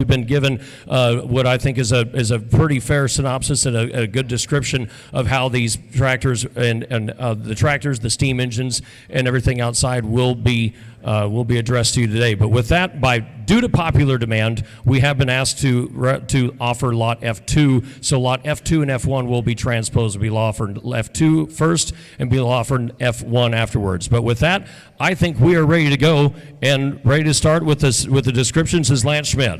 We've been given what I think is a pretty fair synopsis and a good description of how these tractors and the tractors, the steam engines, and everything outside will be addressed to you today. But with that, due to popular demand, we have been asked to offer lot F2. So lot F2 and F1 will be transposed. We'll offer F2 first, and we'll offer F1 afterwards. But with that, I think we are ready to go and ready to start with this with the descriptions. Is Lance Schmidt.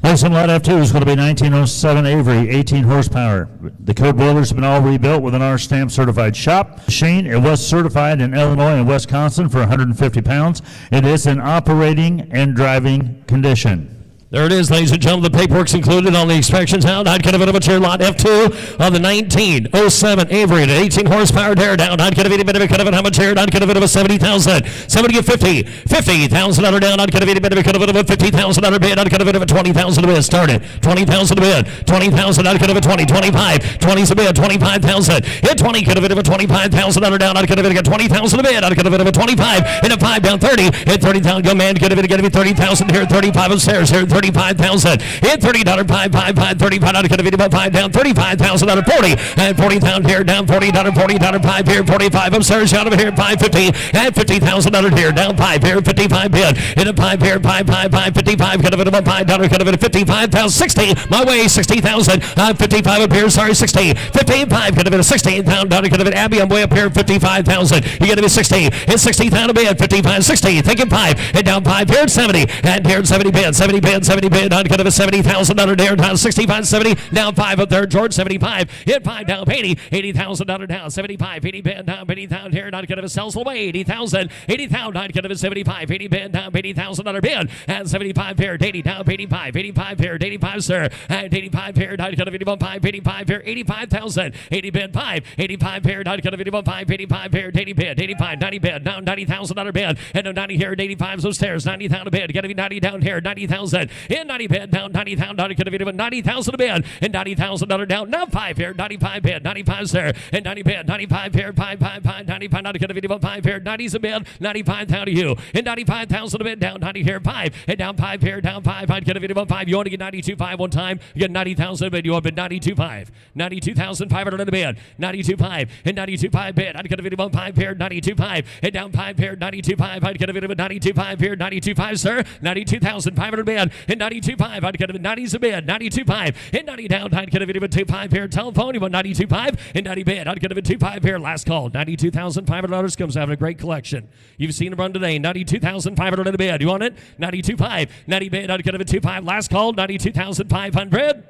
Listen, lot F2 is going to be 1907 Avery, 18 horsepower. The code boilers have been all rebuilt with an R-stamp certified shop. Machine, it was certified in Illinois and Wisconsin for 150 pounds. It is in operating and driving condition. There it is, ladies and gentlemen. The paperwork's included on the inspections out. I'd get a bit of a chair lot F2 on the 1907 Avery at 18 horsepower tear down. I'd get a bit of a chair. I'd get a bit of a 70,000. 70 at 50,000 under down. I'd get a bit of a 50,000 under bid. I'd get a bit of a 20,000 a bid. Started 20,000 a bid. 20,000. I'd get a 20, 25. 20's a bid. 25,000. Hit 20. Get a bit of a 25,000 under down. I'd get a bit of 20,000 a bid. I'd get a bit of a 25. Hit a 5 down 30. Hit 30,000. Go man. Get a bit of 30,000 here. 35 upstairs here. 35,000. Hit $30, 5, 35. Out of get a 5 down. 35,000 out of 40. And 40,000 here down. $40, $40, 5 here. 45 upstairs out of here. 550. And 50,000 out of here down 5 here. 55 bid. Hit a 5 here. 5, 55. Get a bit of a $5. Get a bit of 55,000. 60. My way. 60,000. 55 up here. Sorry, 60. 55. Get a bit of 16,000. Get a bit Abby. I'm way up here. 55,000. You get a bit 60. Hit 60,000 a bid. 55, 60. Thinking 5. Hit down 5 here. 70. And here 70 bid. 70 bid. 70 bid. I'd get a 70,000 under there. Down 65, 70. Down 5 up there. George 75. Hit 5 down 80. 80,000 under down 75. 80 bid down 80,000 here. I'd get a sells away. 80,000. 80,000. I'd get a 75. 80 bid down 80,000 under bid. And 75 here. 80 down 85. 85 here. 85 sir. And 85 here. I'd get a 85. 85 here. 85,000. 80 bid 5. 85 here. I'd get a 85. 85 here. 80 bid. 85. 90 bid down 90,000 under bid. And 90 here. 85 upstairs. 90,000 a bid. Get a 90 down here. 90,000. In 90 bid down 90,000. Could have been 90,000 a bid. And 90,000 down. Now 5 here. 95 bid. 95 there. And 90 bid. 95 here. 5, 95. Not could have been 5 here. 90's a bid. 95,000 to you. And 95,000 a bid down. 90 here. 5. And down 5 here. Down 5. I'd get a bid 5. You want to get 92.5 one time. You get 90,000 a bid. You want to bid 92.5. 92,500 in the bid. 92.5. And 92.5 bid. I'd get a bid 5 here. 92.5. And down 5 here. 92.5. I'd get a bid 92.5 here. 92.5 sir. 92,500 bid. And 92.5. I'd get a 90's a bid. 92.5. And 90 down. I'd get a bid 2.5 here. Telephone. You want 92.5. And 90 bid. I'd get a bid 2.5 here. Last call. $92,500 comes having a great collection. You've seen him run today. 92,500 in the bid. You want it? 92.5. 90 bid. I'd get a bid 2.5. Last call. 92,500.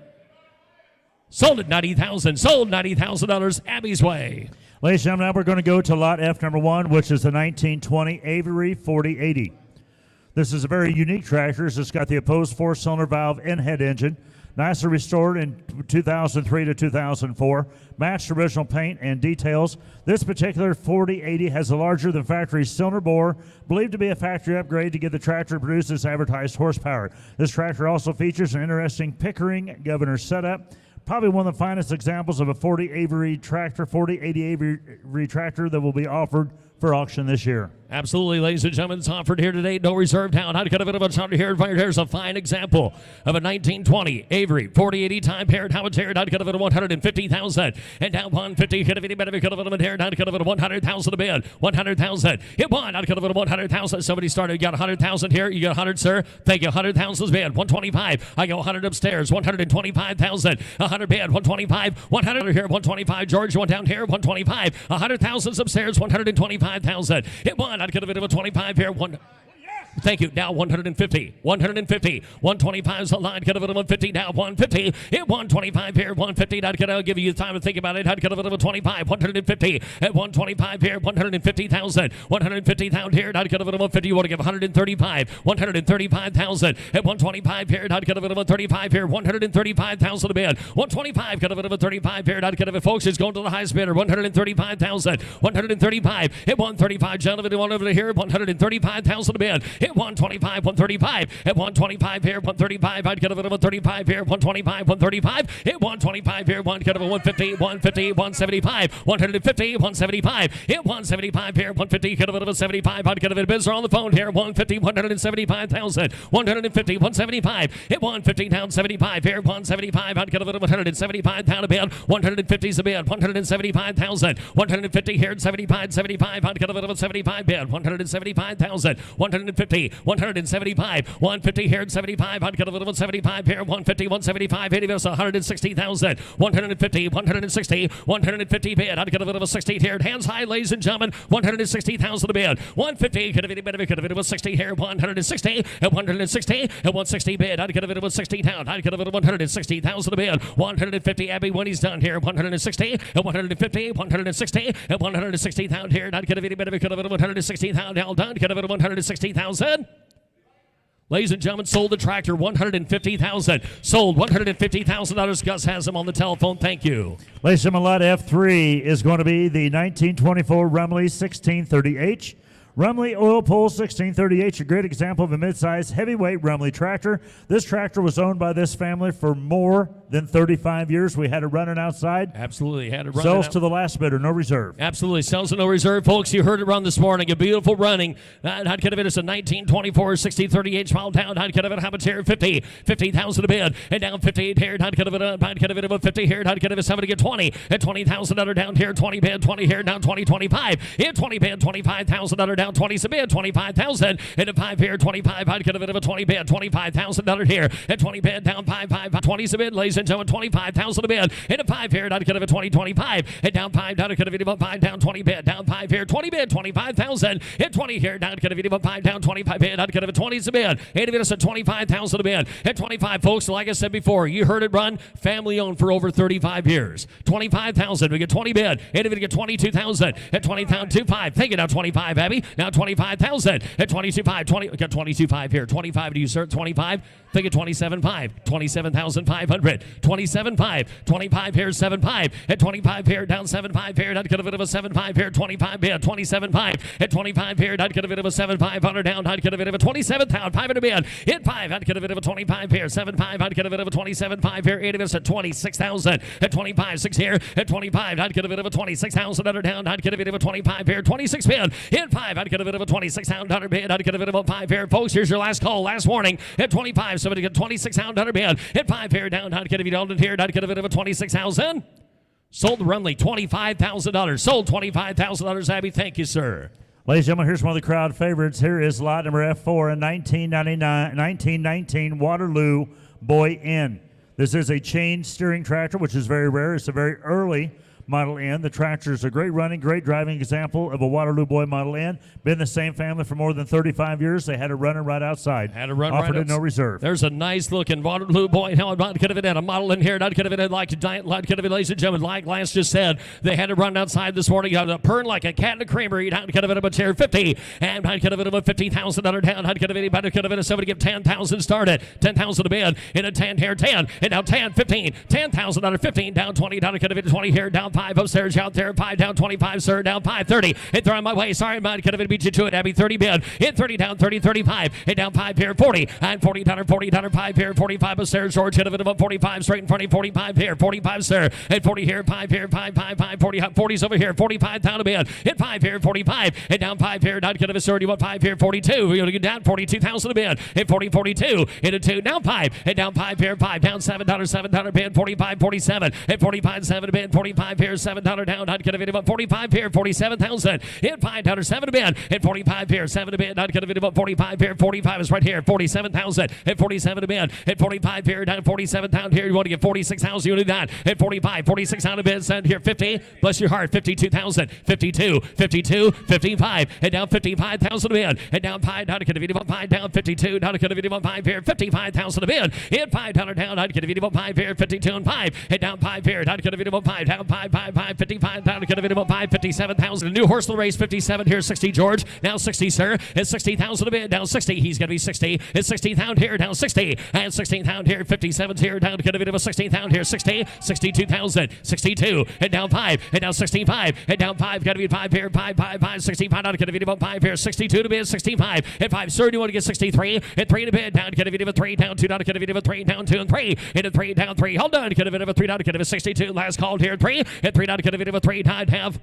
Sold at 90,000. Sold $90,000 Abby's way. Ladies and gentlemen, now we're going to go to lot F number 1, which is the 1920 Avery 4080. This is a very unique tractor. It's got the opposed 4-cylinder valve in-head engine, nicely restored in 2003 to 2004, matched original paint and details. This particular 4080 has a larger than factory cylinder bore, believed to be a factory upgrade to get the tractor to produce its advertised horsepower. This tractor also features an interesting Pickering governor setup. Probably one of the finest examples of a 40 Avery tractor, 4080 Avery tractor that will be offered for auction this year. Absolutely, ladies and gentlemen, it's offered here today. No reserve down. I'd get a bit of a charter here. Here's a fine example of a 1920 Avery 4080 time paired. How it's here. I'd get a bit of 150,000. And down 150. Could have any better. Could have been here. I'd get a bit of 100,000 a bid. 100,000. Hit one. I'd get a bit of 100,000. Somebody started. You got 100,000 here. You got 100, sir. Thank you. 100,000 is bid. 125. I go 100 upstairs. 125,000. 100 bid. 125. 100 here. 125. George, one down here. 125. 100,000 upstairs. 125,000. Hit one. I'd get a bit of a 25 here. Thank you. Now 150. 150. 125 is the line. Get a bit of 150. Now 150. Hit 125 here. 150. I'll give you time to think about it. I'd get a bit of a 25. 150. At 125 here. 150,000. 150,000 here. I'd get a bit of 150. You want to give 135. 135,000. At 125 here. I'd get a bit of a 35 here. 135,000 a bid. 125. Get a bit of a 35 here. I'd get a bit, folks. It's going to the highest bidder. 135,000. 135. At 135. Gentlemen, one over here. 135,000 a bid. Hit 125, 135. Hit 125 here, 135. I'd get a bit of a 35 here, 125, 135. Hit 125 here, one get of a 150, 150, 175, 150, 175. Hit 175 here, 150, get a bit of a 75. I'd get a bit of bids are on the phone here, 150, 175,000, 150, 175. Hit 150 down 75 here, 175. I'd get a bit of 175 down a bid, 150 is a bid, 175,000, 150 here, 75, 75. I'd get a bit of a 75 bid, 175,000, 150, 175, 150 here, 75. I'd get a bit of a 75 here, 150, 175, 80 bids, 160,000, 150, 160, 150 bid. I'd get a bit of a 60 here, hands high, ladies and gentlemen, 160,000 a bid, 150, could have been a bit of a 60 here, 160, at 160, at 160 bid. I'd get a bit of a 60 down, I'd get a bit of 160,000 a bid, 150, Abby, when he's done here, 160, at 150, 160, at 160,000 here, I'd get a bit of 160,000, all done, get a bit of 160,000. Ladies and gentlemen, sold the tractor, $150,000. Sold $150,000. Gus has him on the telephone. Thank you. Ladies and gentlemen, lot F3 is going to be the 1924 Rumely 1630H. Rumely Oil Pull 1630H, a great example of a mid-size heavyweight Rumely tractor. This tractor was owned by this family for more than 35 years. We had it running outside. Absolutely. Had it running Sells out. to the last bidder, no reserve. Absolutely. Sells to no reserve. Folks, you heard it run this morning. A beautiful running. I'd get a bid. It's a 1924 6038 mile down. I'd get a bid. How much here? 50,000 a bid. And down 58 here. I'd get a bid. I'd get a bid of 50 here. I'd get a bid. Somebody get 20. At 20,000 under down here. 20 bid. 20 here. Down 20, 25. Hit 20 bid. 25,000 under down 20 a bid. 25,000. And a 5 here. 25. I'd get a bid of a 20 bid. 25,000 under here. At 20 bid. Down 5. 20 a bid. Ladies and gentlemen, 25,000 a bid. And a 5 here. I'd get a bid. 20, 25. And down 5. Down a bid of 5. Down 20 bid. Down 5 here. 20 bid. 25,000. Hit 20 here. Down get a bid of 5. Down 25 bid. I'd get a bid. 20 a bid. 8 of it is a 25,000 a bid. At 25, folks, like I said before, you heard it run. Family owned for over 35 years. 25,000. We get 20 bid. 8 of it get 22,000. At 20,000, 25. Take it now 25, Abby. Now 25,000. At 22,500. 20. We got 22,500 here. 25 to you, sir. 25. Take it 27,500. 27,500. 27,500. 25 here. 7,500. At 25 here. Down 7,500 here. I'd get a bit of a 7,500 here. 25 bid. 27,500. At 25 here. I'd get a bit of a 7,500 down. I'd get a bit of a 27,500 bid. Hit 5. I'd get a bit of a 25 here. 7,500. I'd get a bit of a 27,500 here. 8 of us at 26,000. At 25, 6 here. At 25, I'd get a bit of a 26,000 under down. I'd get a bit of a 25 here. 26 bid. Hit 5. I'd get a bit of a 26,000 bid. I'd get a bit of a 5 here. Folks, here's your last call. Last warning. At 25, somebody get 26,000 bid. Hit 5 here down. I'd get a bit of here. I'd get a bit of a 26,000. Sold the Rumely, $25,000. Sold $25,000, Abby. Thank you, sir. Ladies and gentlemen, here's one of the crowd favorites. Here is lot number F4 in 1919 Waterloo Boy Inn. This is a chain steering tractor, which is very rare. It's a very early Model N. The tractor is a great running, great driving example of a Waterloo Boy Model N. Been the same family for more than 35 years. They had it running right outside. Had it run Offered right it no reserve. There's a nice looking Waterloo Boy. Now, not could have been a model in here. Not could have been like could have been, ladies and gentlemen, like Lance just said. They had it run outside this morning. Got a purring like a cat in a creamery. Not could have been a chair 50. And I could have been a 50,000 under down. I could have anybody could have been somebody give 10,000 started. 10,000 a bid. In a 10 here, 10. And now 10, 15. 10,000 under 15. Down 20. Down could have been 20 here. Down 5 upstairs. Out there, 5 down 25, sir, down 5, 30. Hit there on my way. Sorry, man, could have beat you to it. Abby, 30 bid. Hit 30 down, 30, 35. Hit down 5 here, 40. And 40 down, 5 here, 45 upstairs. George hit a bit of a 45 straight in front of 45 here, 45, sir. Hit 40 here, 5 here, 5, 40. 40's over here, 45 down a bid. Hit 5 here, 45. Hit down 5 here, not could have a 31, 5 here, 42. We're going to get down 42,000 a bid. Hit 40, 42. Hit a 2, down 5. Hit down 5 here, 5 down, $7, $7 bid, 45, 47. Hit 45, 7 a bid, 45 here, $7 down. Not could have been 45 here, 47,000. Hit $5, 7 a bid. Hit 45 here, 7 a bid. Not gonna be about 45 here. 45 is right here. 47,000. Hit 47 a bid. Hit 45 here, down 47 down here. You want to get 46,000. You need that. Hit 45, 46 out of bid. Send here 50. Bless your heart. 52,000. 52, 52, 55. Hit down 55,000 a bid. Hit down 5. Not gonna be about 5 down 52. Not gonna be about 5 here. 55,000 a bid. Hit $5 down. Not gonna be about 5 here. 52 and 5. Hit down 5 here. Not gonna be about 5 down 5 5, 55 down, could have been about 5, 57,000. A new horse will race 57 here, 60 George. Now 60, sir. It's 60,000 a bid. Down 60. He's going to be 60. It's 16,000 here, down 60. And 16,000 here, 57's here, down could have been about 16,000 here, 60, 62,000, 62, and down 5, and down 65, and down 5, got to be 5 here, 5, 65, down could have been about 5 here, 62 to bid, 65, and 5, sir, do you want to get 63, and 3 to bid, down could have been about 3, down 2, down could have been about 3, down 2 and 3, and a 3, down 3, hold on, could have been about 3, down could have been 62, last called here, 3, and 3 down could have been about 3, tied half.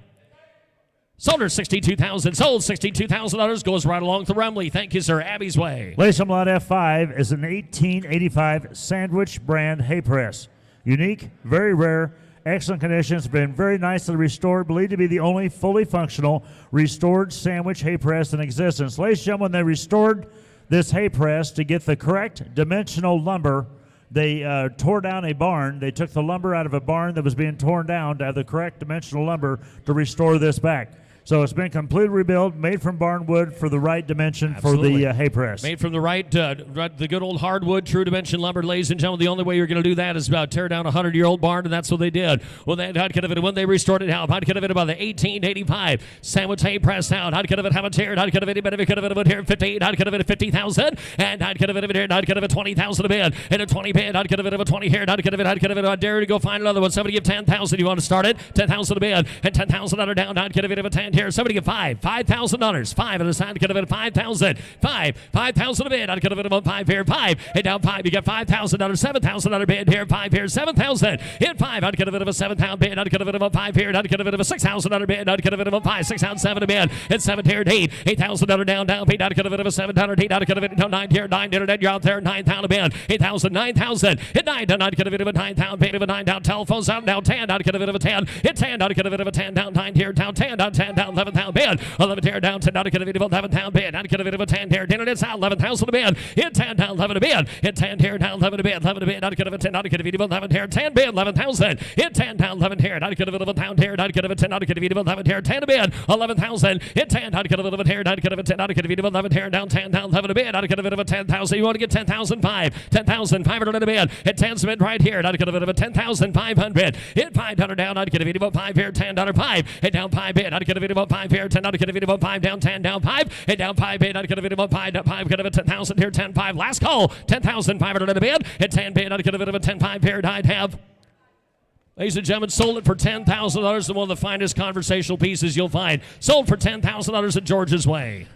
Sold her $62,000. Sold $62,000. Goes right along to Rumely. Thank you, sir. Abby's Way. Ladies and Lot F5 is an 1885 sandwich brand hay press. Unique, very rare, excellent conditions, been very nicely restored, believed to be the only fully functional restored sandwich hay press in existence. Ladies and gentlemen, they restored this hay press to get the correct dimensional lumber. They tore down a barn. They took the lumber out of a barn that was being torn down to have the correct dimensional lumber to restore this back. So it's been completely rebuilt, made from barn wood for the right dimension. Absolutely. For the hay press. Made from the right, the good old hardwood, true dimension lumber, ladies and gentlemen. The only way you're going to do that is tear down a 100-year-old barn, and that's what they did. Well, then, when they restored it out, how could have been about the 1885 sandwich hay press out? How could have been how much here? How could have been better? Could have been here 58. How could have been 50,000? And how could have been here? How could have been 20,000 a bid? And a 20 bid. How could have been a 20 here? How could have been? How could have been? I dare you to go find another one. Somebody give 10,000. You want to start it? 10,000 a bid. And 10,000 under down. How could have been a 10 here? Somebody give 5. $5,000. 5 on the side. Could have been 5,000. 5,000 a bid. I could have been about 5 here. 5. And down 5. You got $5,000. 7,000 bid here. 5 here. 7,000. Hit 5. I could have been about 7,000 bid. I could have been about 5 here. I could have been about 6,000 bid. I could have been about 5. 6,007 a bid. And 7 here. 8. 8,000 down. Bid. I could have been about 700. 8. I could have been 9 here. 9 here. You're out there. 9,000 bid. 8,000. 9,000. Hit 9 down. I could have been about 9,000. Bid about 9 down. Telephones out. Down 10. I could have been about 10. Hit 10. I could have been about 10 down. 9 here. Down 10. Down 10 down. 11,000 bid. 11 here. Down 10. I could have been about 11,000 bid. I could have been about 10 here. Dinner it's out. 11,000 a bid. Hit 10 down. 11 a bid. Hit 10 here. Down 11 a bid. 11 a bid. I could have been 10. I could have been about 11 here. 10 bid. 11,000. Hit 10 down. 11 here. I could have been about 10 here. I could have been 10. I could have been about 11 here. 10 a bid. 11,000. Hit 10. I could have been 11 here. I could have been 10. I could have been about 11 here. Down 10 down. 11 a bid. I could have been about 10,000. You want to get 10,005. 10,500 a bid. Hit 10 bid right here. I could have been about 10,500. Hit 500 down. I could have been about 5 here. $10.5. Hit down 5 bid. I could have been about 5 here. 10. I could have been about 5 down. 10 down 5. Hit down 5 bid. I could have been about 5 down 5. Could have been 10,000 here. 10.5. Last call. 10,500 a bid. Hit 10 bid. I could have been about 10.5 here. I'd have. Ladies and gentlemen, sold it for $10,000 and one of the finest conversational pieces you'll find. Sold for $10,000 at George's Way.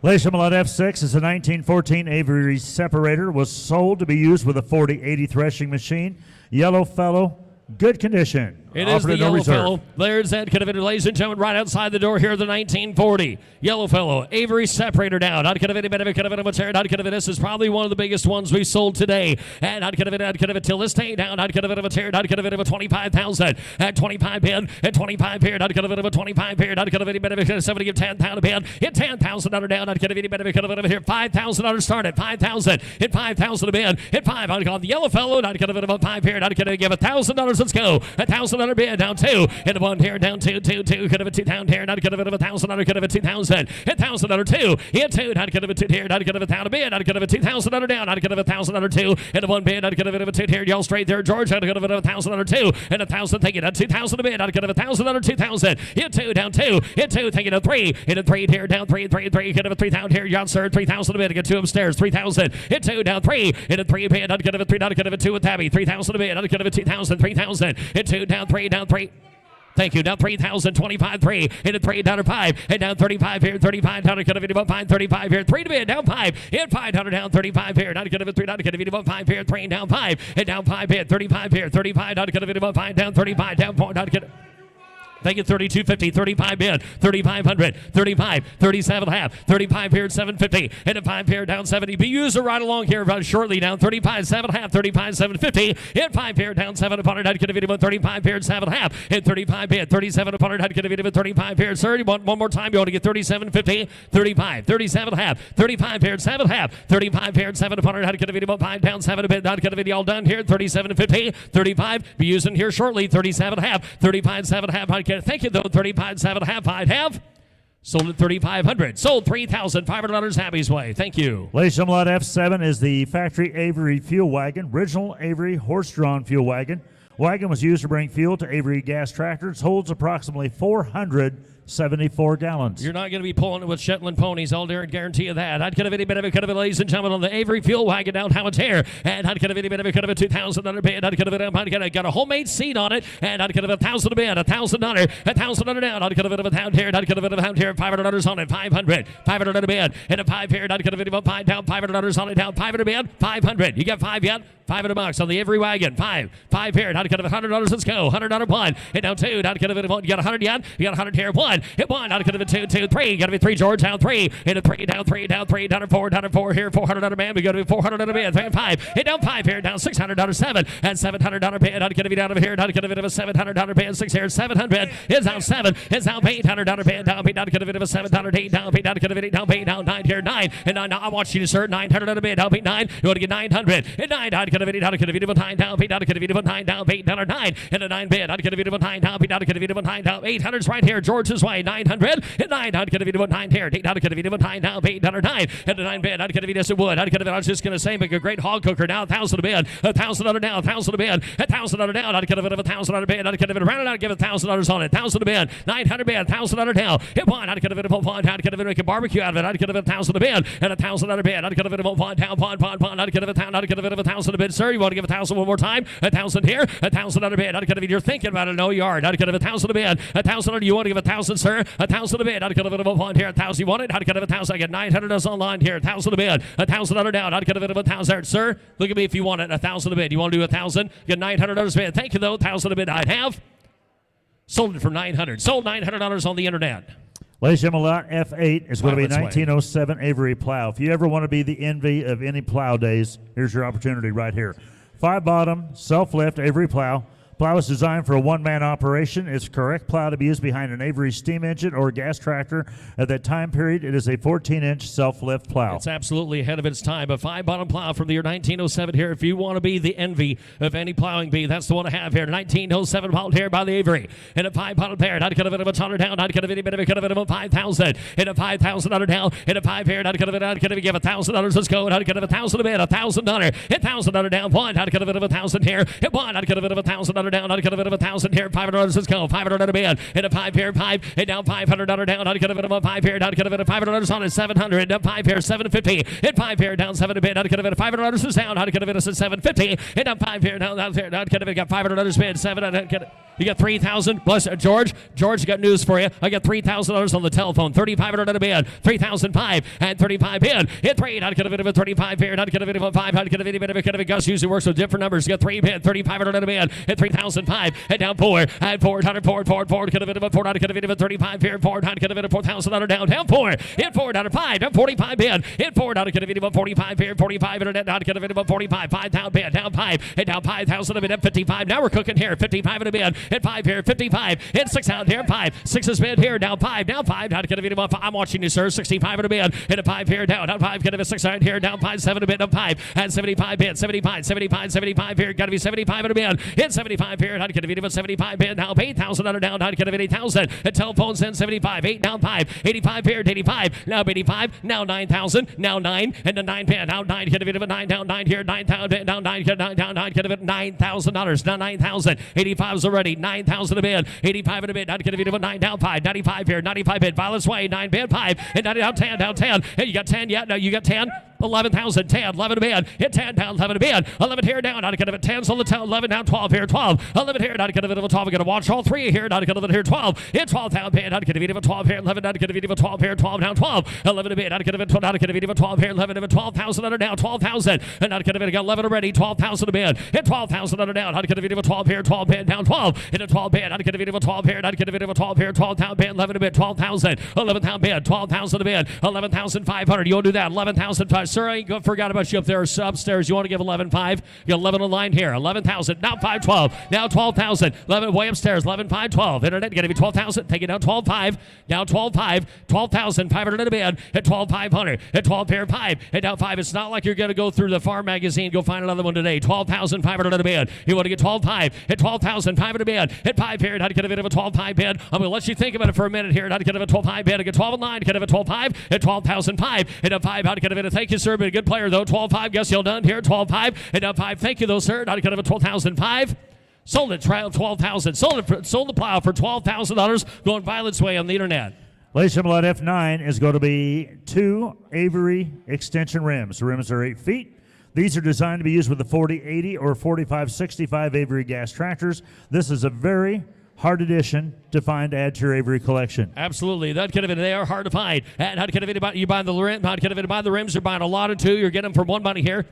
Ladies and gentlemen, F6 is a 1914 Avery separator. Was sold to be used with a 4080 threshing machine. Yellow fellow, good condition. It is the Yellow Fellow. There's that could have been, ladies and gentlemen, right outside the door here, the 1940 Yellow Fellow Avery separator down. I'd could have been, could have been what's here. I'd could have been. This is probably one of the biggest ones we sold today. And I'd could have been till this day down. I'd could have been what's here. I'd could have been 25,000 at 25 bid and 25 here. I'd could have been 25 here. I'd could have been somebody give 10,000 bid. Hit 10,000 down. I'd could have been could have been here. $5,000 started. 5,000. Hit 5,000 a bid. Hit 5. I'd call the Yellow Fellow. I'd could have been about 5 here. I'd could have give $1,000. Let's go. $1,000 bid down 2. Hit a 1 here, down 2, 2, 2. Could have been 2 down here. Not could have been 1,000. Could have been 2,000. Hit 1,000 under 2. Hit 2. Not could have been 2 here. Not could have been 1,000 bid. Not could have been 2,000 under down. Not could have been 1,000 under 2. Hit a 1 bid. Not could have been 2 here. Y'all straight there, George. Not could have been 1,000 under 2. And 1,000. Thinking at 2,000 a bid. Not could have 1,000 under 2,000. Hit 2 down 2. Hit 2. Thinking of 3. Hit a 3 here. Down 3. 3. 3. Could have a 3,000 here. Y'all sir. 3,000 a bid. Get 2 upstairs. 3,000. Hit 2 down 3. Hit a 3 bid. Not could have a 3. Not could have a 2 with Tabby. 3,000 a bid. Not could have a 2,000. 3,000. Hit 2 down 3. Down 3. Thank you. Down 3,000, 25, 3. Hit a 3, down to 5. Hit down 35 here, 35 down. Could have been about 5, 35 here. 3 to bid, down 5. Hit 500 down, 35 here. Not could have been 3, not could have been about 5 here. 3 down 5. Hit down 5 here, 35 here. 35 down. Could have been about 5 down, 35 down 4. Not could. Thank you. 32.50, 35 bid, 3,500, 35, 37.5, 35 here, 750, and a 5 here down 70. Be user right along here shortly down 35, 7.5, 35, 750, hit 5 here down 7 upon it. I'd get a video 35 here, 7.5, hit 35 bid, 37 upon it. I'd get a video 35 here, sir. You want one more time? You want to get 37.50, 35, 37.5, 35 here, 7.5, 35 here, 7 upon it. I'd get a video 5 down 7 a bit. Not get a video all done here, 37.50, 35. Be using here shortly, 37.5, 35, 7.5. Thank you, though. 35, 7.5. I'd have sold at 3,500. Sold $3,500 Abby's Way. Thank you. Ladies and gentlemen, F7 is the factory Avery fuel wagon, original Avery horse-drawn fuel wagon. Wagon was used to bring fuel to Avery gas tractors, holds approximately 474 gallons. You're not going to be pulling it with Shetland ponies. I'll guarantee you that. I'd could have any bit of it, ladies and gentlemen, on the Avery fuel wagon down how it's here. And I'd could have any bit of it, $2,000 bid. I'd could have got a homemade seat on it. And I'd could have $1,000 bid, $1,000, $1,000 down. I'd could have a pound here. I'd could have a pound here. $500 on it, $500 bid. And a 5 here. I'd could have a $5 down, $500 on it down, $500 bid, $500. You got 5 yet? $500 on the Avery wagon. 5 here. I'd could have $100. Let's go. $100 one. And down 2. I'd could have you got 100 yet? You got 100 here. 1. Hit 1. I'd could have 2, 2, 3. Got to be 3, George. Down 3. And a 3. Down 3. Down 3. Down 4. Down 4 here. $400 man. We got to be $400 man. 5. Hit down 5 here. Down $600. 7. And $700 bid. I'd could have down over here. I'd could have a $700 bid. 6 here. 700. It's down 7. It's down $800 bid. Down 8. I'd could have a $700. 8. Down 8. I'd could have down 8. Down 9 here. 9. And 9. I want you to sir. $900 bid. Down 8. 9. You want to get 900. And 9. I'd could have it. I'd could have 9 down. 8. I'd could have 9 down. 8 down 9. And a 9 bid. I'd could have 9 down. 8. I'd could have 9 down. 800's right here. George's way. 900. And 9. I'd could have 9 here. 8. I'd could have 9 down. 8 down 9. And a 9 bid. I'd could have yes it would. I'd could have. I was just going to say make a great hog cooker now. $1,000 a bid. $1,000 down. $1,000 a bid. $1,000 down. I'd could have $1,000 a bid. I'd could have around. I'd give $1,000 on it. $1,000 a bid. 900 bid. $1,000 down. Hit 1. I'd could have $1. I'd could have make a barbecue out of it. I'd could have $1,000 a bid and $1,000 bid. I'd could have $1 down. Pond. I'd could have $1,000. I'd could have $1,000 a bid. Sir, you want to give $1,000 one more time? $1,000 here. $1,000 a bid. I'd could have you're thinking about it. No yard. I'd could have $1,000 a bid. $1,000. You want to give $1,000, sir? $1,000 a bid. I'd could have $1 here. $1,000. You want it? I'd could have $1,000. I get 900 online here. $1,000 a bid. $1,000 down. I'd could have $1,000. Sir, look at me if you want it. $1,000 a bid. You want to do $1,000? Get $900 a bid. Thank you though. $1,000 a bid. I'd have sold it for $900. Sold $900 on the internet. Ladies and gentlemen, lot F8 is going to be Pilot's way. 1907 Avery plow. If you ever want to be the envy of any plow days, here's your opportunity right here. 5 bottom, self-lift Avery plow. Plow is designed for a one-man operation. It's correct plow to be used behind an Avery steam engine or gas tractor. At that time period, it is a 14-inch self-lift plow. It's absolutely ahead of its time. A 5-bottom plow from the year 1907 here. If you want to be the envy of any plowing bee, that's the one I have here. 1907 model here by the Avery. And a 5-bottom pair. I'd cut a bit of a $100 down. I'd cut a bit of a 5,000. And a $5,000 down. And a 5 here. I'd cut a bit. I'd cut a give $1,000. Let's go. And I'd cut a $1,000 a bit. $1,000. $1,000 down. 1. I'd cut a bit of $1,000 here. And 1. I'd cut a bit of $1,000 down. I'd cut a bit of $1,000 here. $500. Let's go. $500 a bid. And a 5 here. 5. And down $500 down. I'd cut a bit of a 5 here. I'd cut a bit of $500 on it. 700. And 5 here. 750. And 5 here. Down 7 a bid. I'd cut a bit of $500 is down. I'd cut a bit of 750. And down 5 here. Down there. I'd cut a bit. Got $500 bid. 7. I'd cut. You got $3,000. Bless George. George, got news for you. I got $3,000 on the telephone. $3,500 a bid. $3,005 and $35 bid. Hit 3. I'd cut a bit of a 35 here. I'd cut a bit of a 5. I'd cut a bit of a Gus usually works with different numbers. You got 3 bid. $3,500 a bid. Hit 3,005 and down 4. And 4. Cut a bit of a 4. I'd cut a bit of a 35 here. 4. I'd cut a bit of $4,000 down. Down 4. Hit 4. Down to 5. Down 45 bid. Hit 4. I'd cut a bit of a 45 here. 45 and I'd cut a bit of a 45. 5 down bid. Down 5. And down 5,000 a bid. At 55. Now we're cooking here. 55 and a bid. Hit 5 here. 55. Hit 6 out here. 5. 6 is bid here. Down 5. Down 5. I'd cut a bit of a 5. I'm watching you, sir. 65 and a bid. Hit a 5 here. Down 5. Cut a 6 out here. Down 5. 7 a bid. Down 5. And 75 bid. 75 here. Got to be 75 and a bid. Hit 75 here. I'd cut a bit of a 75 bid. Now 8,000 down. I'd cut a bit 8,000. The telephone's in 75. 8 down 5. 85 here. 85. Now 85. Now 9,000. Now 9. And the 9 bid. Now 9. Cut a bit of a 9 down 9 here. 9,000. Down 9. Down 9. Cut a bit $9,000. Now 9,000. 85 is already 9,000 a bid. 85 and a bid. I'd cut a bit of a 9 down 5. 95 here. 95 bid. Violence way. 9 bid 5. And 90 down 10. Down 10. Hey, you got 10 yet? No, you got 10. 11,000, 10, 11 a bid, hit 10 down, 11 a bid, 11 here down, I'd cut a bit 10's on the tail, 11 down, 12 here, 12, 11 here, I'd cut a bit of a 12, I'm going to watch all 3 here, I'd cut a bit here, 12, hit 12 down bid, I'd cut a bit of a 12 here, 11, I'd cut a bit of a 12 here, 12 down, 12, 11 a bid, I'd cut a bit 12, I'd cut a bit of a 12 here, 11 of a 12,000 under down, 12,000, and I'd cut a bit, I got 11 already, 12,000 a bid, hit 12,000 under down, I'd cut a bit of a 12 here, 12 bid down, 12, hit a 12 bid, I'd cut a bit of a 12 here, I'd cut a bit of a 12 here, 12 down bid, 11 a bid, 12,000, 11 down bid, 12,000 a bid, 11,500, you want to do that, 11,500, sir, I ain't forgot about you up there upstairs. You want to give 11.5? You got 11 on line here. 11,000. Now 512. Now 12,000. 11 way upstairs. 11.5. 12. Internet. Got to be 12,000. Take it down 12.5. Now 12.5. 12,500 in a bid. At 12,500. At 12 pair 5. And now 5. It's not like you're going to go through the farm magazine. Go find another one today. 12,500 in a bid. You want to get 12.5. At 12,500 a bid. At 5 pair. How to get a bit of a 12.5 bid. I'm going to let you think about it for a minute here. How to get a 12.5 bid. I get 12 and 9. Get a 12.5. At 12,005. And a 5. How to get a bit of thank you, sir. Been a good player though. 12.5. Guess you'll done here. 12.5. And now 5. Thank you though, sir. How to get a 12,005. Sold it, $12,000. Sold the plow for $12,000, going Violet's way on the internet. Ladies and gentlemen, lot F9 is going to be 2 Avery extension rims. The rims are 8 feet. These are designed to be used with the 4080 or 4565 Avery gas tractors. This is a very hard addition to find to add to your Avery collection. Absolutely. That could have been, they are hard to find. And how could have been, you buy the rim, how could have been buy the rims, you're buying a lot of 2, you're getting them for one money here.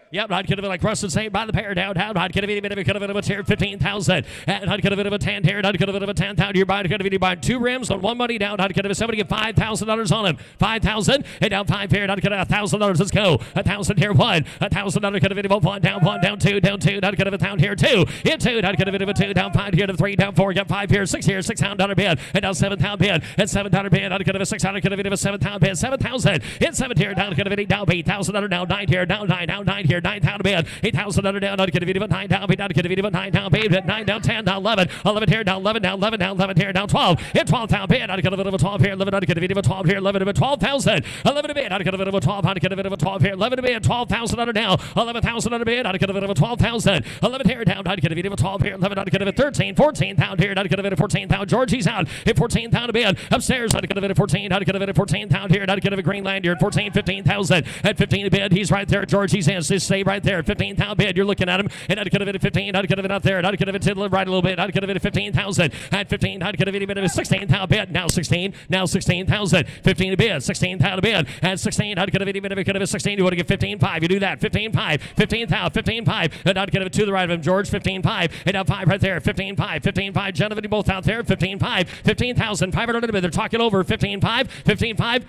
Yep, I'd could have been like Rustin saying, buy the pair downtown. I'd could have been a bit of a tier 15,000. And I'd could have been a 10 tier. I'd could have been a 10,000. You're buying, could have been buying 2 rims on one money down. I'd could have somebody get $5,000 on them. 5,000 and down 5 pair. I'd could have $1,000. Let's go. 1,000 here 1. $1,000 could have been 1 down 2 down 2. I'd could have $1,000 here 2. Hit 2. I'd could have been a 2 down 5 here to 3 down 4. Got 5 here 6 here $6,000 bid. And down $7,000 bid. And $7,000 bid. I'd could have a 600. Could have been a $7,000 bid. 7,000. Hit 7 here down. Could have been down $8,000 down 9 here down 9 down 9 here $9,000 bid. $8,000 down. I'd get a video 9 down. I'd get a video 9 down. Babe, 9 down 10 down 11. 11 here down 11 down 11 down 11 here down 12. Hit 12 down bid. I'd get a video 12 here 11. I'd get a video 12 here 11 12,000. 11 bid. I'd get a video 12. I'd get a video 12 here 11 bid. 12,000 down. 11,000 bid. I'd get a video 12,000. 11 here down. I'd get a video 12 here 11. I'd get a video 13. 14,000 here. I'd get a video 14,000. Georgie's out. Hit 14,000 bid. Upstairs. I'd get a video 14. I'd get a video 14,000 here. I'd get a Greenland here 14. 15,000 at 15 bid. He's right there. Georgie's hands. Just stay right there. 15,000 bid. You're looking at him. And I'd could have been 15. I'd could have been up there. I'd could have been right a little bit. I'd could have been 15,000. At 15, I'd could have been a 16,000 bid. Now 16. Now 16,000. 15 a bid. 16,000 bid. At 16, I'd could have been 16. You want to get 15.5. You do that. 15.5. 15,000. 15.5. And I'd could have to the right of him. George 15.5. And now 5 right there. 15.5. 15.5. Gentlemen, you both out there. 15.5. 15,500 bid. They're talking over. 15.5. 15.5.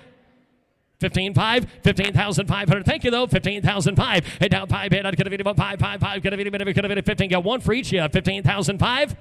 15.5, 15,500. Thank you though. 15,005. And down 5 bid. I'd could have been 5. Could have been 15. Got 1 for each. Yeah, 15,005.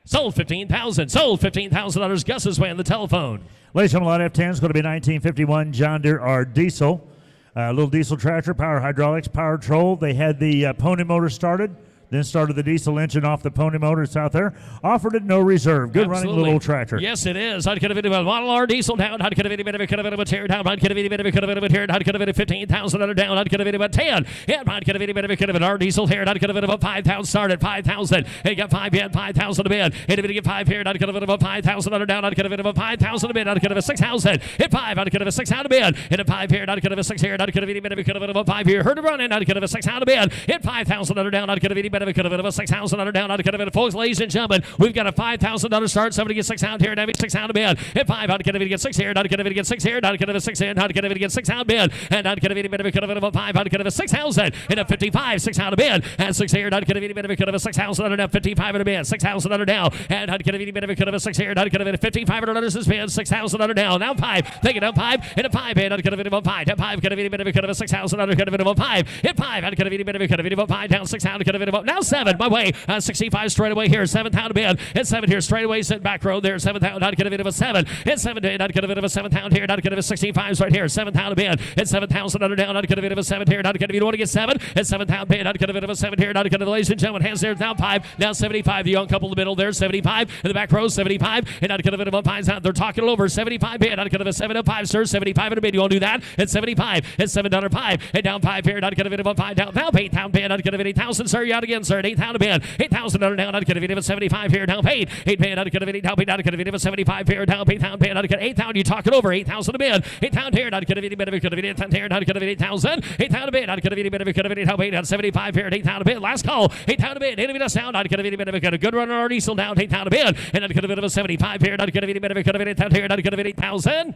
Sold 15,000. Sold $15,000. Gus's way on the telephone. Ladies and gentlemen, lot F10 is going to be 1951 John Deere R diesel. Little diesel tractor, power hydraulics, power troll. They had the pony motor started. Then started the diesel engine off the pony motor. It's out there. Offered it no reserve. Good running little old tractor. Yes, it is. I'd could have been a Model R diesel down. I'd could have been a tear down. I'd could have been a tear down. I'd could have been 15,000 down. I'd could have been a 10. Yeah, I'd could have been R diesel here. I'd could have been about 5,000 started. 5,000. He got 5 bid. 5,000 a bid. Hit a get 5 here. I'd could have been about 5,000 down. I'd could have been about 5,000 a bid. I'd could have a 6,000. Hit 5. I'd could have a 6,000 a bid. Hit a 5 here. I'd could have a 6 here. I'd could have been about 5 here. Heard it running. I'd could have a 6,000 a bid. Hit 5,000 down. I'd could have been a 6,000 down. I'd could have been folks, ladies and gentlemen. We've got a $5,000 start. Somebody gets 6 out here. Now 6 out a bid. Hit 5. I'd could have get 6 here. I'd could have get 6 here. I'd could have 6 in. I'd could have get 6 out bid. And I'd could have been 5. I'd could have 6,000 in a 55. 6 out a bid. And 6 here. I'd could have 6,000 and a 55 in a bid. 6,000 under now. And I'd could have 6 here. I'd could have 5,500 this bid. 6,000 under now. Now 5. Take it up 5 and a 5 bid. I'd could have been 5. 5 could have 6,000 under could have been 5. Hit 5. I'd could have been 5 down 6 out. Could have been now 7. My way. 65 straight away here. 7,000 bid. Hit 7 here. Straight away. Sit back row there. 7,000. I'd could have been a 7. Hit 7. I'd could have been a 7,000 here. I'd could have 65 right here. 7,000 bid. Hit 7,000 under down. I'd could have been a 7 here. I'd could have you want to get 7. Hit 7,000 bid. I'd could have been a 7 here. I'd could have, ladies and gentlemen, hands there. Now 5. Now 75. The young couple in the middle there. 75 in the back row. 75. And I'd could have been a 5 out. They're talking over. 75 bid. I'd could have a 7 up 5, sir. 75 in a bid. You want to do that? It's 75. It's $7.5. And down 5 here. I'd could have been a 5 down. Now 8,000 bid. I'd could have been 8,000, sir. You out again, sir. 8,000 bid. 8,000 under down. I'd could have been 75 here. Down 8. 8 bid. I'd could have been 8 down. I'd could have been 75 here. Down 8,000 bid. I'd could 8,000. You talking over. 8,000 a bid. 8,000 here. I'd could have been 8,000 here. I'd could have been 8,000. 8,000 a bid. I'd could have been 75 here. 8,000 a bid. Last call. 8,000 a bid. Hit a sound. I'd could have been a good runner or diesel down. 8,000 a bid. And I'd could have been a 75 here. I'd could have been 8,000 here. I'd could have been 8,000.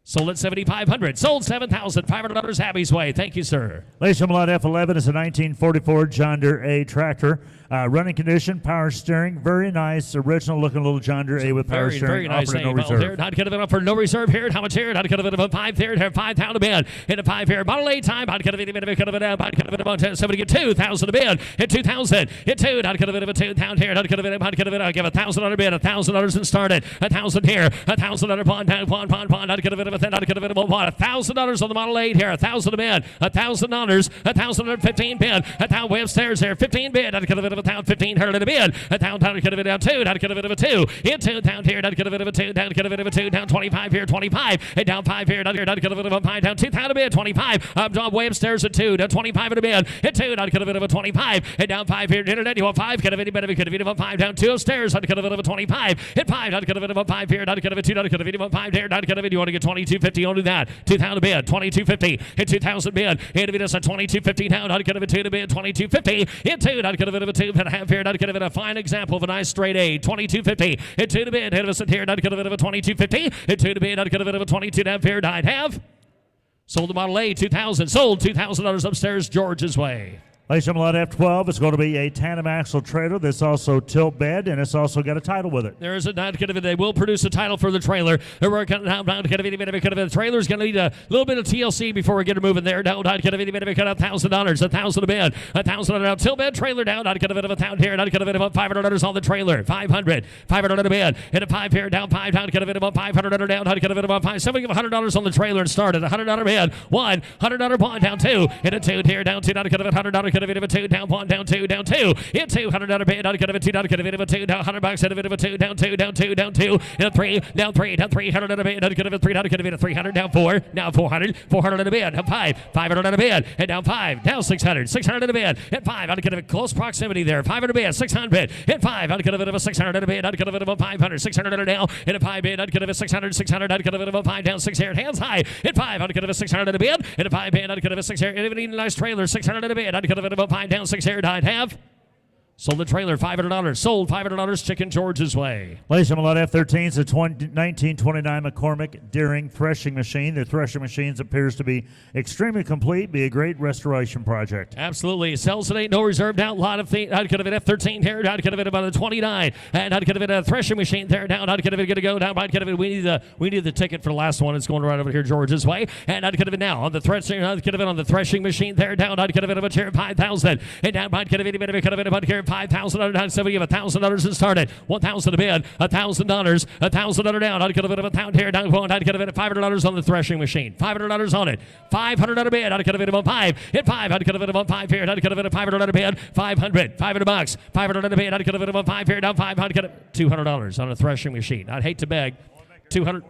Sold at 7,500. Sold $7,500 Abby's way. Thank you, sir. Ladies and gentlemen, lot F11 is a 1944 John Deere A tractor. Running condition, power steering, very nice, original looking little John Deere A with power steering. Very nice. Offered at no reserve. I'd could have been up for no reserve here. How much here? I'd could have been about 5 there. 5,000 a bid. Hit a 5 here. Model A time. I'd could have been about 10. Somebody get 2,000 a bid. Hit 2,000. Hit 2. I'd could have been about 2,000 here. I'd could have been. I'd give $1,000 a bid. $1,000 and started. 1,000 here. 1,000 under pond. I'd could have been a $10, not get a $1,000 on the Model 8 here, $1,000 to bid, $1,000, $1,015 bid, $1,000 way upstairs there, 15 bid, not get a bit of $1,500 to bid, $1,000 down, get a bit of $2, not get a bit of a $2, in $2 down here, not get a bit of a $2, down, get a bit of a $2, down 25 here, 25, and down 5 here, not get a bit of a 5, down 2,000 to bid, 25, up way upstairs at 2, down 25 at a bid, at 2, not get a bit of a 25, and down 5 here, internet, you want 5, get a bit of a 5, down 2 upstairs, not get a bit of a 25, hit 5, not get a bit of a 5 here, not get a 2, not get a bit of a 5 there, not get a bit, you want to get 2250, only that, 2,000 to bid, 2250, hit 2,000 bid, hit a bit of 2250 now, not get a 2 to bid, 2250, hit 2, not get a bit of a 2, and a half here, not get a bit of a fine example of a nice straight A, 2250, hit 2 to bid, hit us at here, not get a bit of a 2250, hit 2 to bid, not get a bit of a 22 down here, died half. Sold the Model A, 2,000. Sold $2,000 upstairs, George's Way. Ladies and gentlemen, lot F12 is going to be a tandem axle trailer that's also tilt bed, and it's also got a title with it. There's a they will produce a title for the trailer. They're working out. The trailer's going to need a little bit of TLC before we get it moving there. Down, $1,000, $1,000 a bid, $1,000 out. Tilt bed trailer down. Not get a bit of a $1,000 here. Not get a bit of $500 on the trailer. 500 a bid. Hit a 5 here. Down 5 down. Get a bit of $500 down. Not get a bit of 5. Somebody give $100 on the trailer and start at $100 bid. $100 bond down 2. Hit a 2 here. Down 2. Not get a $100. Get a bit of a 2 down 1 down 2 down 2. Hit $200 bid. Not get a 2. Not get a bit of a 2 down $100. Hit a bit of a 2 down 2 down 2 down 2. Hit a 3 down 3 down 300 a bid. Not get a 3. Not get a bit of 300 down 4. Now 400 a bid. Down 5 500 a bid. And down 5 down 600 a bid. Hit 5. Not get a close proximity there. 500 a bid. 600 hit 5. Not get a bit of a 600 a bid. Not get a bit of a 500. 600 down. Hit a 5 bid. Not get a 600. 600. Not get a bit of a 5 down 6 here. Hands high. Hit 5. Not get a 600 a bid. Hit a 5 bid. Not get a 6 here. And even a nice trailer. 600 a bid. Not get a bit of a 5 down 6 here. Died half. Sold the trailer, $500. Sold $500, Chicken George's Way. Ladies and gentlemen, lot F13 is a 1929 McCormick-DEERING threshing machine. The threshing machine appears to be extremely complete, be a great restoration project. Absolutely. Sells today, no reserve down. Lot of things. I'd get a bit F13 here. I'd get a bit about a 29. And I'd get a bit of a threshing machine there down. I'd get a bit good to go down. I'd get a bit. We need the ticket for the last one. It's going right over here, George's Way. And I'd get a bit now on the threshing. I'd get a bit on the threshing machine there down. I'd get a bit of a chair 5,000. And down. I'd get a bit of here 5,000. Somebody give $1,000 and started. 1,000 a bid. $1,000. $1,000 down. I'd get a bit of $1,000 here. Down one. I'd get a bit of $500 on the threshing machine. $500 on it. 500 a bid. I'd get a bit of 5. Hit 5. I'd get a bit of 5 here. I'd get a bit of $500 a bid. 500. $500. 500 a bid. I'd get a bit of 5 here. Down 5. I'd get $200 on a threshing machine. I'd hate to beg. 200.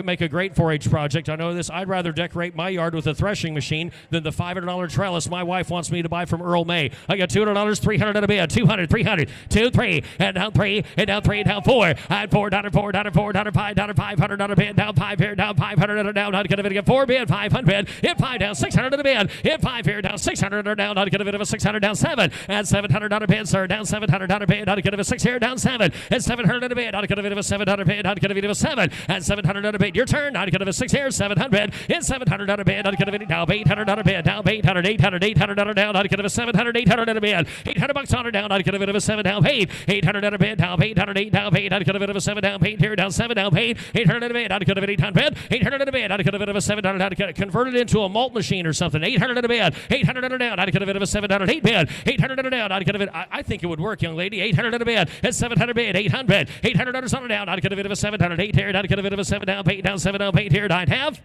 Make a great 4-H project. I know this. I'd rather decorate my yard with a threshing machine than the $500 trellis my wife wants me to buy from Earl May. I got $200, 300 a bid, 200, 300, 2, 3, and down 3, and down 3, down 4, and 4, down 4, down 4, down 5, down 500 a bid, down 5 here, down 500 down. I'd get a bit of 4 bid, 500, hit 5 down, 600 a bid, hit 5 here, down 600 down. I'd get a bit of a 600 down 7, and 700 a bid, sir, down 700 a bid. I'd get a 6 here, down 7, and 700 a bid. I'd get a bit of a 700 bid. I'd get a bit of a 7, and 700 a bid. Your turn. I'd get a 6 here, 700, and 700 on a bid. I'd get a down 800 on a bid, down 800, 800 on a down. I'd get a 700, 800 on a bid, $800 on a down. I'd get a bit of a 7 down paid, 800 on a bid, down 800, 8 down paid. I'd get a bit of a 7 down paid here, down 7 down paid, 800 on a bid. I'd get a bit 800, 800 on a bid. I'd get a bit of a 700. I'd get it converted into a malt machine or something. 800 on a bid, 800 on a down. I'd get a bit of a 708 bid, 800 on a down. I'd get a bit. I think it would work, young lady. 800 on a bid, and 700 bid, 800, $800 on a down. I'd get a bit of a 708 here. I'd get a bit of a 7 down paid, down 7 down paid here. I'd have.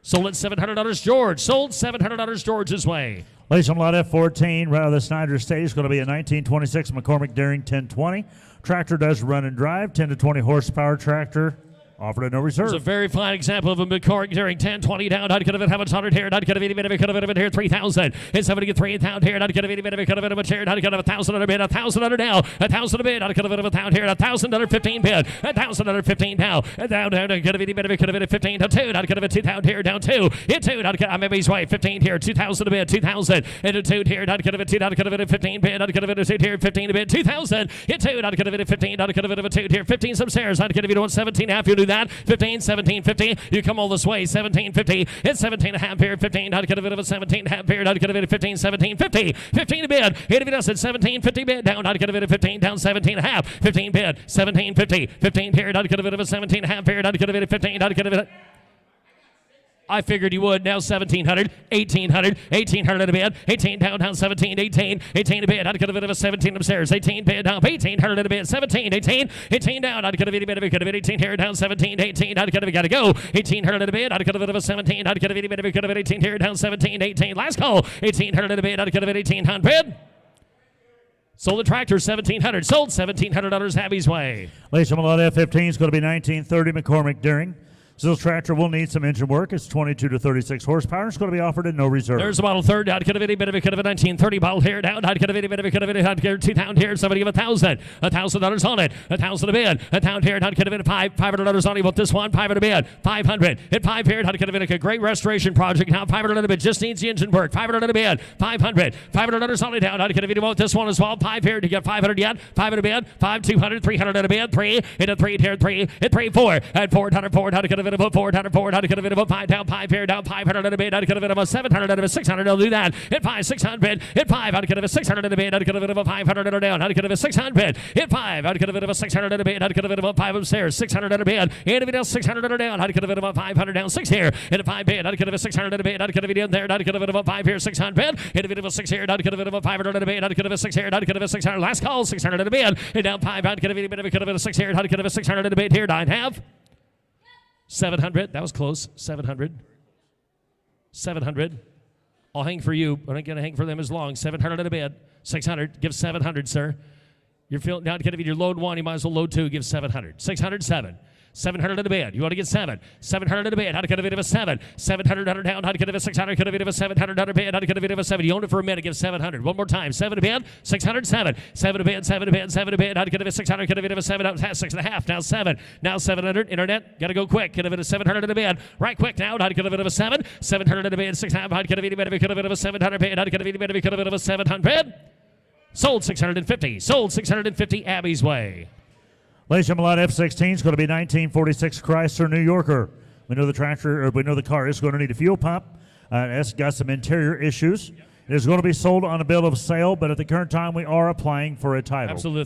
Sold at $700, George. Sold $700, George's Way. Ladies and gentlemen, lot F14, right out of the Sniader stage, is going to be a 1926 McCormick-DEERING 1020. Tractor does run and drive, 10 to 20 horsepower tractor. Offered at no reserve. It's a very fine example of a McCormick-DEERING 1020 down. I'd get a bit of 100 here. I'd get a bit of it. Could have been here 3,000. And somebody get 3,000 here. I'd get a bit of it. Could have been a chair. I'd get a 1,000 on a bid. 1,000 on a down. 1,000 a bid. I'd get a bit of 1,000 here. 1,000 on 15 bid. 1,000 on 15 down. And down. I'd get a bit of it. Could have been 15 to 2. I'd get a bit 2,000 here. Down 2. Hit 2. I'd get. I'm his way. 15 here. 2,000 a bid. 2,000 and a 2 here. I'd get a bit 2. I'd get a bit of 15 bid. I'd get a bit of 2 here. 15 a bid. 2,000. Hit 2. I'd get a bit of 15. I'd get a bit of a 2 here. 15 upstairs. I'd get a bit of 17 half. You do that. 15. 1750. You come all this way. 1750. It's 17 and a half here. 15. I'd get a bit of a 17 and a half here. I'd get a bit of 15. 1750. 15 a bid. Hit if it does it. 1750 bid down. I'd get a bit of 15 down. 17 and a half. 15 bid. 1750. 15 here. I'd get a bit of a 17 and a half here. I'd get a bit of 15. I'd get a bit of I figured you would. Now 1,700, 1,800, 1,800 at a bid. 18 down, 17, 18, 18 a bid. I'd get a bit of a 17 upstairs. 18 bid down, 1,800 at a bid. 17, 18, 18 down. I'd get a bit of a 18 here down, 17, 18. I'd get a gotta go. 1,800 at a bid. I'd get a bit of a 17. I'd get a bit of a 18 here down, 17, 18. Last call. 1,800 at a bid. I'd get a bit 1,800. Sold the tractor, 1,700. Sold $1,700 Happy's way. Ladies and gentlemen, lot F15 is going to be 1930 McCormick-DEERING. So this tractor will need some engine work. It's 22 to 36 horsepower. It's going to be offered at no reserve. There's a model third. I'd get a bit of a 1930 model here down. I'd get a bit of a I'd get 2 down here. Somebody give $1,000. $1,000 on it. $1,000 a bid. A down here. I'd get a bit of $500 on it. But this one, 500 a bid. 500. Hit 5 here. I'd get a bit of a great restoration project. Now 500 a bid. Just needs the engine work. 500 a bid. 500. $500 on it down. I'd get a bit of this one as well. 5 here to get 500 yet. 500 a bid. 5, 200. 300 at a bid. 3. Hit a 3 here. 3. Hit 3, 4. At 400. I'd get a bit of 400. I'd get a bit of a 5 down, 5 here down, 500 at a bid. I'd get a bit of a 700 at a 600. I'll do that. Hit 5, 600. Hit 5. I'd get a 600 at a bid. I'd get a bit of a 500 at a down. I'd get a 600. Hit 5. I'd get a bit of a 600 at a bid. I'd get a bit of a 5 upstairs. 600 at a bid. And a bit of 600 at a down. I'd get a bit of a 500 down, 6 here. Hit a 5 bid. I'd get a 600 at a bid. I'd get a bit in there. I'd get a bit of a 5 here, 600. Hit a bit of a 6 here. I'd get a bit of a 500 at a bid. I'd get a 6 here. I'd get a 600. Last call, 600 at a bid. Hit down 5. I'd get a bit of a 6 here. I'd get a 600 at a bid here. I'd have 700. That was close. 700. 700. I'll hang for you. I'm not going to hang for them as long. 700 at a bid. 600. Give 700, sir. You're feeling now. If you're load 1, you might as well load 2. Give 700. 600, 7. 700 at a bid. You want to get 7. 700 at a bid. I'd get a bit of a 7. 700 down. I'd get a bit of a 600. Get a bit of a 700 at a bid. I'd get a bit of a 7. You own it for a minute. Give 700. One more time. 7 a bid. 600. 7. 7 a bid. 7 a bid. 7 a bid. I'd get a bit of 600. Get a bit of a 7. Up 6.5. Now 7. Now 700. Internet. Got to go quick. Get a bit of 700 at a bid. Right quick now. I'd get a bit of a 7. 700 at a bid. 6.5. I'd get a bit of a 700 bid. I'd get a bit of a 700. Sold 650. Sold 650 Abby's way. Ladies and gentlemen, lot F16 is going to be 1946 Chrysler New Yorker. We know the tractor, or we know the car is going to need a fuel pump. It's got some interior issues. It is going to be sold on a bill of sale, but at the current time, we are applying for a title. Absolutely,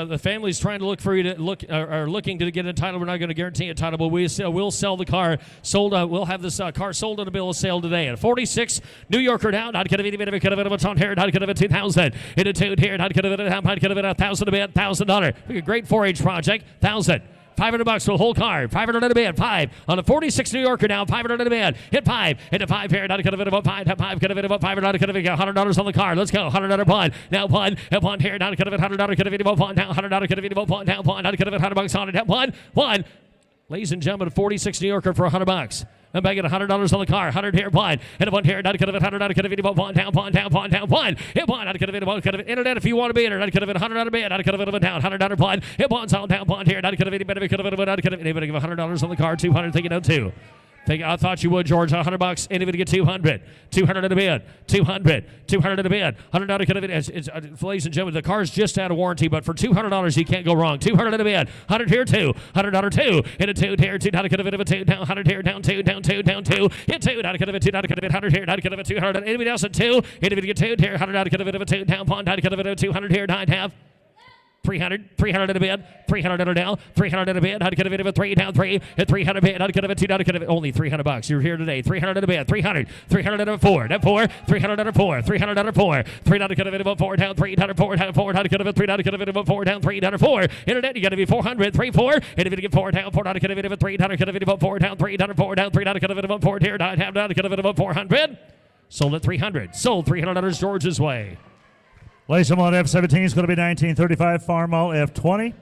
the family's trying to look for you to are looking to get a title. We're not going to guarantee a title, but we'll sell the car. Sold. We'll have this car sold on a bill of sale today. At 46 New Yorker down. I'd get a bit of a ton here. I'd get a 2,000. Hit a 2 here. I'd get a bit of $1,000 a bit. $1,000. A great 4H project. $1,000. $500 for the whole car. 500 at a bid. 5 on a 46 New Yorker now. 500 at a bid. Hit 5. Hit a 5 here. Not a bit of a 5. Hit 5. Could have been about 500. Could have been $100 on the car. Let's go. $100 1. Now 1. Hit 1 here. Not a bit of $100. Could have been about 1. Now $100. Could have been about 1. Now 1. Not could have been $100 on it. Hit 1. 1. Ladies and gentlemen, a 46 New Yorker for $100. I'm back at $100 on the car. 100 here, 1. And a 1 here. Not could have been 100. Not could have been about 1. Down, 1, down, 1, down, 1. Hit 1. Not could have been 1. Could have been internet if you want to be in it. Not could have been 100 on a bid. Not could have been down. $100 1. Hit 1. All down, 1 here. Not could have been anybody. Could have been not could have anybody give $100 on the car. 200. Take it down 2. I thought you would, George. $100. Anybody get 200? 200 at a bid. 200. 200 at a bid. $100 could have been. Ladies and gentlemen, the car's just out of warranty, but for $200 you can't go wrong. 200 at a bid. 100 here 2. $100 2. Hit a 2 here 2. Not could have been a 2. Down 100 here down 2. Down 2. Down 2. Hit 2. Not could have been 2. Not could have been 100 here. Not could have been 200. Anybody else at 2? Anybody get 2 here? 100. Not could have been a 2. Down 1. Not could have been a 200 here. 9 half. 300 at a bid, 300 at a down, 300 at a bid. I'd get a bit of a 3 down 3 at 300 bid. I'd get a 2 down. I'd only $300. You're here today. 300 at a bid, 300 at a 4, that 4, 300 at a 4, 300 at a 4, 3 down. I'd get a bit of a 4 down, 3 down 4 down 4. I'd get a bit 3 down. I'd get a bit of a 4 down, 3 down 4. Internet, you got to be 400, 3 4. And if you get 4 down, 4 down. I'd get a bit of a 3 down. I'd get a bit of a 4 down, 3 down 4 down, 3 down. I'd get a bit of a 4 here. I'd have down. I'd get a bit of a 400. Sold at 300. Sold $300 George's way. Ladies and gentlemen, F17 is going to be 1935 FARMALL F20.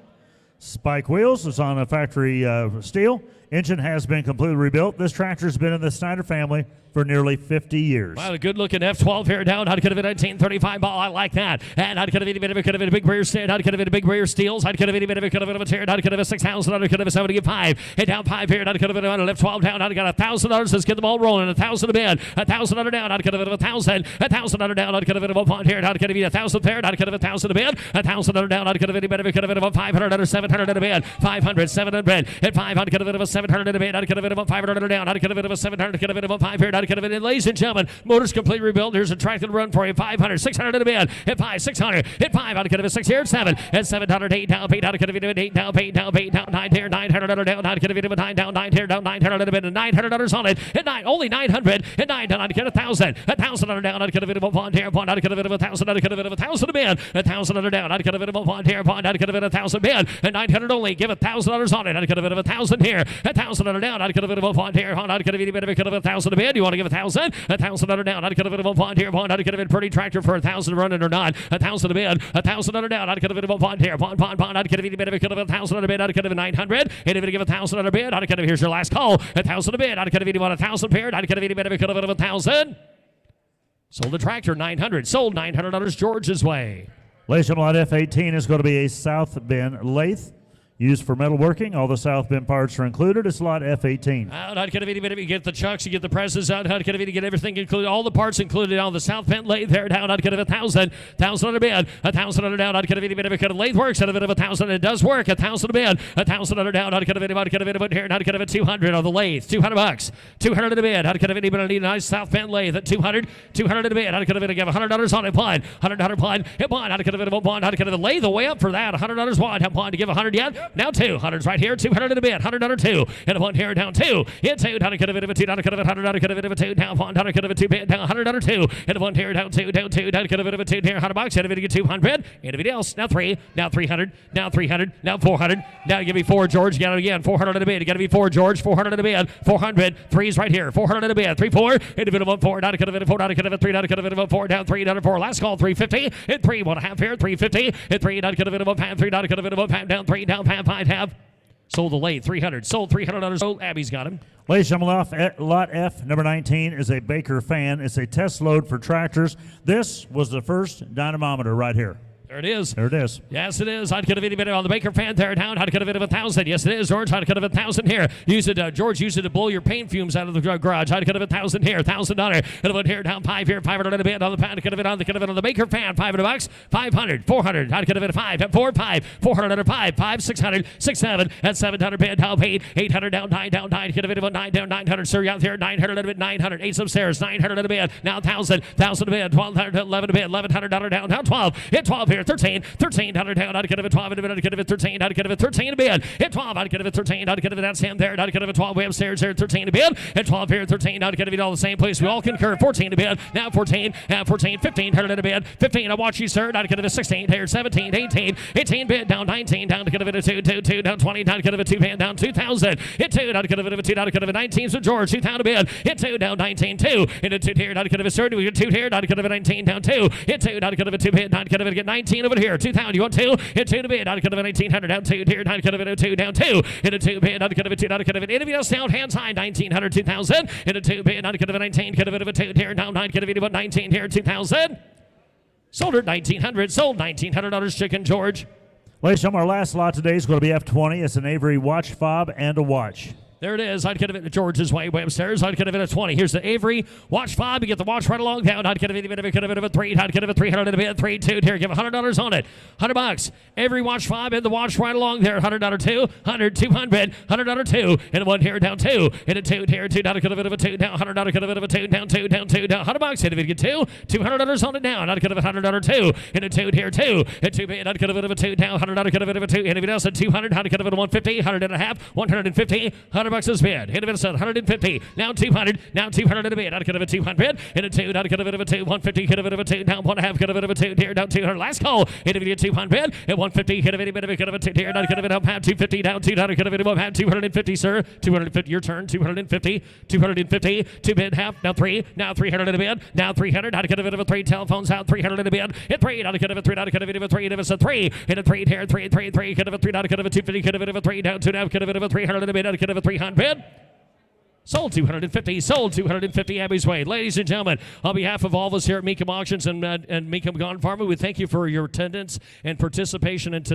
Spike wheels is on a factory steel. Engine has been completely rebuilt. This tractor has been in the Sniader family for nearly 50 years. Wow, a good-looking F12 here down. I'd could have been 1935 ball. I like that. And I'd could have been a big rear stand. I'd could have been a big rear steels. I'd could have been a tear. I'd could have been 6,000. I'd could have been 75. Hit down 5 here. I'd could have been on left 12 down. I'd got $1,000. Let's get the ball rolling. 1,000 a bid. 1,000 under down. I'd could have been 1,000. 1,000 under down. I'd could have been about 1 here. I'd could have been 1,000 there. I'd could have been 1,000 a bid. 1,000 under down. I'd could have been about 500 under 700 at a bid. 500, 700 bid. Hit 5. I'd could have been about 700 in a bid. I'd get a bid of 500 down. I'd get a bid of 700. Get a bid of 500. I'd get a bid in. Ladies and gentlemen, motor's completely rebuilt. Here's a track that run for you. 500, 600 in a bid. Hit 5, 600. Hit 5. I'd get a bid 6 here. 7 and 700. 8 down. 8 out. Get a bid 8 down. 8 down. 8 down. 9 here. 900 down. I'd get a bid of 9 down. 9 here down. 900 in a bid. $900 on it. At 9. Only 900. At 9 down. I'd get 1,000. 1,000 down. I'd get a bid of 1 here. 1. I'd get a bid of 1,000. I'd get a bid of 1,000 a bid. 1,000 down. I'd get a bid of 1 here. 1. I'd get a bid of 1,000 bid. At 900 only. Give $1,000 on it. I'd get a bid of 1,000 here. 1,000 down. I'd get a bid of 1 here. I'd get a bid of 1,000 a bid. You want to give 1,000? 1,000 down. I'd get a bid of 1 here. 1. I'd get a bid pretty tractor for 1,000 running or not. 1,000 a bid. 1,000 down. I'd get a bid of 1 here. 1. I'd get a bid of 1,000 a bid. I'd get a 900. And if you give 1,000 a bid, I'd get a here's your last call. 1,000 a bid. I'd get a bid of 1,000 paired. I'd get a bid of 1,000. Sold the tractor 900. Sold $900 George's way. Ladies and gentlemen, lot F18 is going to be a South Bend lathe used for metalworking. All the South Bend parts are included. It's lot F18. Out, you get the chucks, you get the presses out, you get everything included, all the parts included on the South Bend lathe there down. I'd get a 1,000, 1,000 a bid, 1,000 down. I'd get a bit of lathe works at a bit of 1,000. It does work. 1,000 a bid, 1,000 down. I'd get a bit of here, and I'd get a 200 on the lathe. $200, 200 a bid. I'd get a bit of a nice South Bend lathe at 200, 200 a bid. I'd get a bit of $100 on it. One, $100 one, hit one. I'd get a bit of a one. I'd get a lathe way up for that. $100 one. Have one to give 100 yet. Now 200's right here. 200 in a bit. $100 2. And a one here down 2. Hit 2. Down a cut of it of a 2. Down a cut of it. 100. Down a cut of it of a 2. Down 1. Down a cut of a 2. Down $100 2. And a one here down 2. Down 2. Down a cut of it of a 2. Here $100. And a bit 200. Anybody else? Now 3. Now 300. Now 300. Now 400. Now give me 4, George. Got it again. 400 in a bit. You got to be 4, George. 400 in a bit. 400. 3's right here. 400 in a bit. 3 4. And a bit of 1 4. Down a cut of it of 4. Down a cut of it 3. Down a cut of it of 4. Down 3. Down 4. Last call 350. Hit 3. 1.5 here. 350. Hit 3. Down a cut of it of 1 3. Down a cut of it of 1 down 3. Down 5 5. Sold the lathe, 300. Sold $300. Sold. Abby's got him. Ladies and gentlemen, lot F, number 19, is a Baker fan. It's a test load for tractors. This was the first dynamometer right here. There it is. There it is. Yes, it is. I'd get a bit on the Baker fan there down. I'd get a bit of 1,000. Yes, it is, George. I'd get a 1,000 here. Use it, George. Use it to blow your paint fumes out of the garage. I'd get a 1,000 here. $1,000. And a bit here down 5 here. 500 and a bit on the pan. Get a bit on the Baker fan. $500. 500. 400. I'd get a bit of 5. 4 5. 400 under 5. 5 600. 6 7. At 700 bid down 8. 800 down 9 down 9. Get a bit of a 9 down 900. Sir, out there 900 and a bit 900. 8 upstairs 900 and a bit. Now 1,000. 1,000 a bit. 1,200 11 a bit. $1,100 down. Now 12. Hit 12 here. 13. 13 down. I'd get a 12 in a bit. I'd get a 13. I'd get a 13 a bid. Hit 12. I'd get a 13. I'd get a that's him there. I'd get a 12 way upstairs there. 13 a bid. Hit 12 here. 13. I'd get a bit all the same place. We all concur. 14 a bid. Now 14. Now 14. 15. 100 in a bid. 15. I watch you, sir. I'd get a 16 here. 17. 18. 18 bid. Down 19. Down to get a bit of 2. 2. 2. Down 20. Down to get a 2 bid. Down 2,000. Hit 2. I'd get a bit of a 2. Down to get a 19. So George 2,000 a bid. Hit 2. Down 19. 2. Into 2 here. I'd get a 30. We get 2 here. I'd get a 19. Down 2. Hit 2. I'd get a 2 bid. I'd get a get 19 over here. 2,000. You want 2? Hit 2 to bid. I'd get a 1,900 down 2 here. I'd get a 2 down 2. Hit a 2 bid. I'd get a 2. I'd get a anybody else down hands high 1,900 2,000. Hit a 2 bid. I'd get a 19. Get a bit of a 2 here. Now 9. Get a bit of 19 here. 2,000. Sold her 1,900. Sold $1,900 chicken, George. Ladies and gentlemen, our last lot today is going to be F20. It's an Avery watch fob and a watch. There it is. I'd get a bit of George's way upstairs. I'd get a bit of 20. Here's the Avery watch fob. You get the watch right along down. I'd get a bit of a 3. I'd get a 300 and a bit. 3 2 here. Give $100 on it. $100. Avery watch fob and the watch right along there. $100 2. 100 200. $100 2. And one here down 2. And a 2 here. 2 down. Get a bit of a 2 down. $100. Get a bit of a 2 down 2 down 2 down. $100. Hit a bit get 2. $200 on it down. I'd get a $100 2. And a 2 here 2. And 2 bid. I'd get a bit of a 2 down. $100. Get a bit of a 2. Anybody else at 200? I'd get a bit of 150. 100 and a half. 150. $100 is bid. Hit a bit of 150. Now 200. Now 200 in a bit. I'd get a 200. And a 2. I'd get a bit of a 2. 150. Get a bit of a 2. Down 1.5. Get a bit of a 2. Here down 200. Last call. Hit a bit of 200. And 150. Hit a bit of a get of a 2. Here. I'd get a bit of 250. Down 200. Get a bit of 250, sir. 250. Your turn. 250. 250. 2 bid half. Now 3. Now 300 in a bid. Now 300. I'd get a bit of a 3. Telephones out. 300 in a bid. Hit 3. I'd get a 3. I'd get a bit of a 3. And if it's a 3. Hit a 3 here. 3. 3. 3. Get a 3. I'd get a 250. Get a bit of a 3. Down 2. Now get a bit of a 300 in a bid. I'd get a 300. Sold 250. Sold 250 Abby's way. Ladies and gentlemen, on behalf of all of us here at Meekum Auctions and Meekum Garden Farming, we thank you for your attendance and participation in today's